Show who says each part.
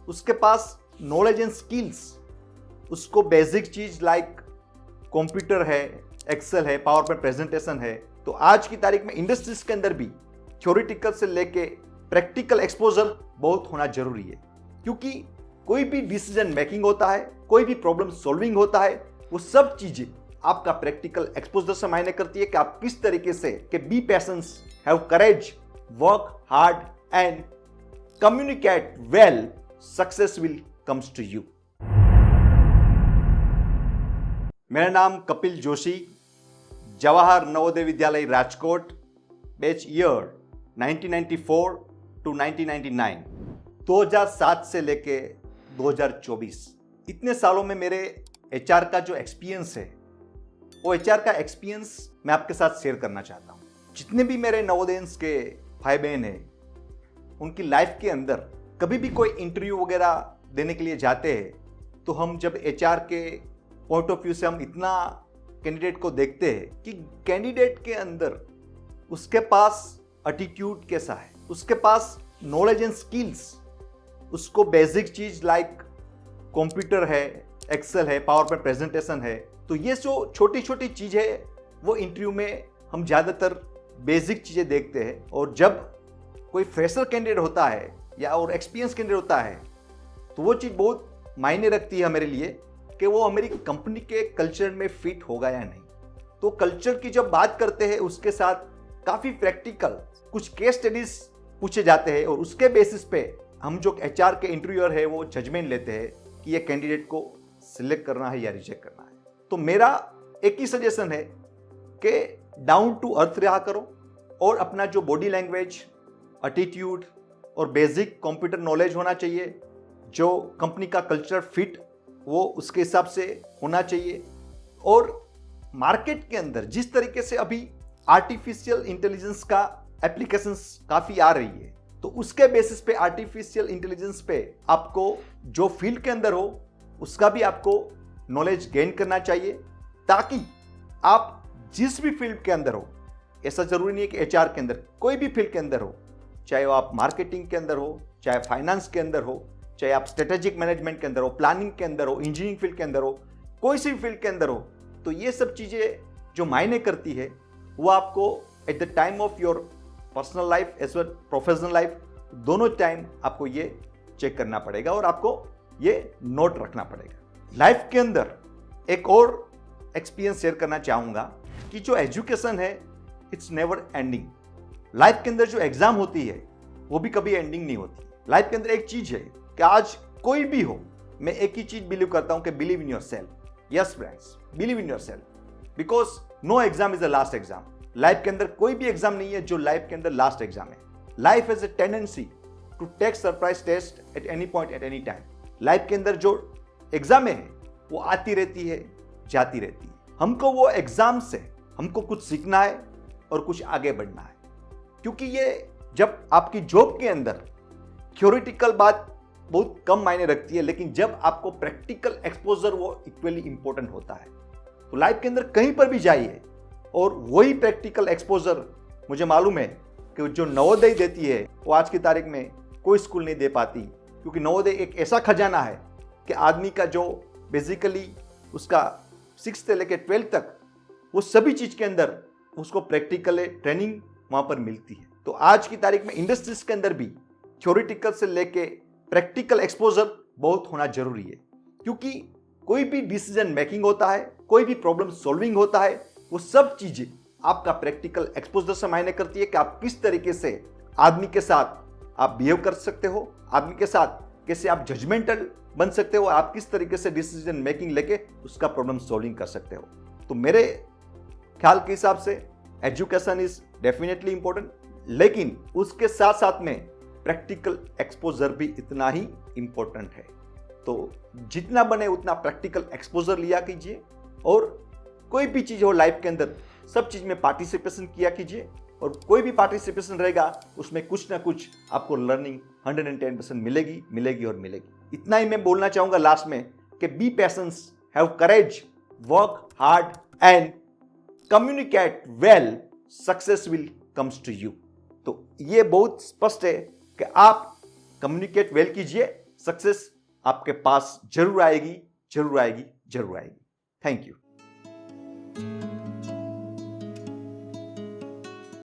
Speaker 1: उसके पास knowledge and skills, उसको basic चीज लाइक कंप्यूटर है, एक्सेल है, पावर पॉइंट प्रेजेंटेशन है। तो आज की तारीख में इंडस्ट्रीज के अंदर भी थ्योरेटिकल से लेके प्रैक्टिकल एक्सपोजर बहुत होना जरूरी है, क्योंकि कोई भी डिसीजन मेकिंग होता है, कोई भी प्रॉब्लम सॉल्विंग होता है, वो सब चीजें आपका प्रैक्टिकल एक्सपोजर से मायने करती है कि आप किस तरीके से कि be patience, have courage, work hard and communicate well, success will comes to you. मेरा नाम Kapil Joshi, Jawahar Navodaya Vidyalaya Rajkot, batch year 1994 to 1999, 2007 से लेके 2024। इतने सालों में मेरे एचआर का जो एक्सपीरियंस है, वो एचआर का एक्सपीरियंस मैं आपके साथ शेयर करना चाहता हूँ। जितने भी मेरे नवोदयंस के भाई बहन हैं, उनकी लाइफ के अंदर कभी भी कोई इंटरव्यू वगैरह देने के लिए जाते हैं, तो हम जब एचआर के पॉइंट ऑफ व्यू से हम इतना कैंडिडेट को देखते हैं कि कैंडिडेट के अंदर उसके पास एटीट्यूड कैसा है, उसके पास नॉलेज एंड स्किल्स, उसको बेसिक चीज लाइक कंप्यूटर है, एक्सेल है, पावर पॉइंट प्रेजेंटेशन है। तो ये जो छोटी छोटी चीज है, वो इंटरव्यू में हम ज़्यादातर बेसिक चीज़ें देखते हैं। और जब कोई फ्रेशर कैंडिडेट होता है या और एक्सपीरियंस कैंडिडेट होता है, तो वो चीज़ बहुत मायने रखती है मेरे लिए कि वो हमारी कंपनी के कल्चर में फिट होगा या नहीं। तो कल्चर की जब बात करते हैं, उसके साथ काफ़ी प्रैक्टिकल कुछ केस स्टडीज पूछे जाते हैं, और उसके बेसिस पे हम जो एचआर के इंटरव्यूअर है वो जजमेंट लेते हैं कि ये कैंडिडेट को सिलेक्ट करना है या रिजेक्ट करना है। तो मेरा एक ही सजेशन है कि डाउन टू अर्थ रहा करो, और अपना जो बॉडी लैंग्वेज, एटीट्यूड और बेसिक कंप्यूटर नॉलेज होना चाहिए, जो कंपनी का कल्चर फिट वो उसके हिसाब से होना चाहिए। और मार्केट के अंदर जिस तरीके से अभी आर्टिफिशियल इंटेलिजेंस का एप्लीकेशंस काफ़ी आ रही है, तो उसके बेसिस पे आर्टिफिशियल इंटेलिजेंस पे आपको जो फील्ड के अंदर हो उसका भी आपको नॉलेज गेन करना चाहिए, ताकि आप जिस भी फील्ड के अंदर हो, ऐसा जरूरी नहीं है कि एचआर के अंदर, कोई भी फील्ड के अंदर हो, चाहे वो आप मार्केटिंग के अंदर हो, चाहे फाइनेंस के अंदर हो, चाहे आप स्ट्रेटेजिक मैनेजमेंट के अंदर हो, प्लानिंग के अंदर हो, इंजीनियरिंग फील्ड के अंदर हो, कोई सी भी फील्ड के अंदर हो, तो ये सब चीज़ें जो मायने करती है वो आपको at the time of your personal life as well professional life, दोनों टाइम आपको ये चेक करना पड़ेगा और आपको ये नोट रखना पड़ेगा। लाइफ के अंदर एक और एक्सपीरियंस शेयर करना चाहूँगा कि जो एजुकेशन है, इट्स नेवर एंडिंग। लाइफ के अंदर जो एग्जाम होती है वो भी कभी एंडिंग नहीं होती। लाइफ के अंदर एक चीज है कि आज कोई भी हो, मैं एक ही चीज बिलीव करता हूं कि believe in yourself. Yes friends, believe in yourself, because no exam is the last exam. Life के अंदर कोई भी एग्जाम नहीं है जो लाइफ के अंदर लास्ट एग्जाम है। Life has a tendency to take surprise test at any point at any time. Life के अंदर जो एग्जाम है वो आती रहती है, जाती रहती है। हमको वो एग्जाम से हमको कुछ सीखना है और कुछ आगे बढ़ना है, क्योंकि ये जब आपकी जॉब के अंदर थ्योरेटिकल बात बहुत कम मायने रखती है, लेकिन जब आपको प्रैक्टिकल एक्सपोजर वो इक्वली इंपॉर्टेंट होता है। तो लाइफ के अंदर कहीं पर भी जाइए और वही प्रैक्टिकल एक्सपोजर मुझे मालूम है कि जो नवोदय देती है वो आज की तारीख में कोई स्कूल नहीं दे पाती, क्योंकि नवोदय एक ऐसा खजाना है कि आदमी का जो बेसिकली उसका 6th से लेकर 12th तक वो सभी चीज के अंदर उसको प्रैक्टिकल ट्रेनिंग वहां पर मिलती है। तो आज की तारीख में इंडस्ट्रीज के अंदर भी थ्योरेटिकल से लेके प्रैक्टिकल एक्सपोजर बहुत होना जरूरी है, क्योंकि कोई भी डिसीजन मेकिंग होता है, कोई भी प्रॉब्लम सॉल्विंग होता है, वो सब चीजें आपका प्रैक्टिकल एक्सपोजर से मायने करती है कि आप किस तरीके से आदमी के साथ आप बिहेव कर सकते हो, आदमी के साथ कैसे आप जजमेंटल बन सकते हो, आप किस तरीके से डिसीजन मेकिंग लेके उसका प्रॉब्लम सॉल्विंग कर सकते हो। तो मेरे ख्याल के हिसाब से एजुकेशन इज डेफिनेटली इंपॉर्टेंट, लेकिन उसके साथ साथ में प्रैक्टिकल एक्सपोजर भी इतना ही इंपॉर्टेंट है। तो जितना बने उतना प्रैक्टिकल एक्सपोजर लिया कीजिए, और कोई भी चीज हो लाइफ के अंदर सब चीज में पार्टिसिपेशन किया कीजिए, और कोई भी पार्टिसिपेशन रहेगा उसमें कुछ ना कुछ आपको लर्निंग 110% मिलेगी और मिलेगी। इतना ही मैं बोलना चाहूंगा लास्ट में कि be patience, have courage, work hard and communicate well, success will comes to you. तो ये बहुत स्पष्ट है कि आप कम्युनिकेट वेल कीजिए, सक्सेस आपके पास जरूर आएगी, जरूर आएगी, जरूर आएगी। Thank you.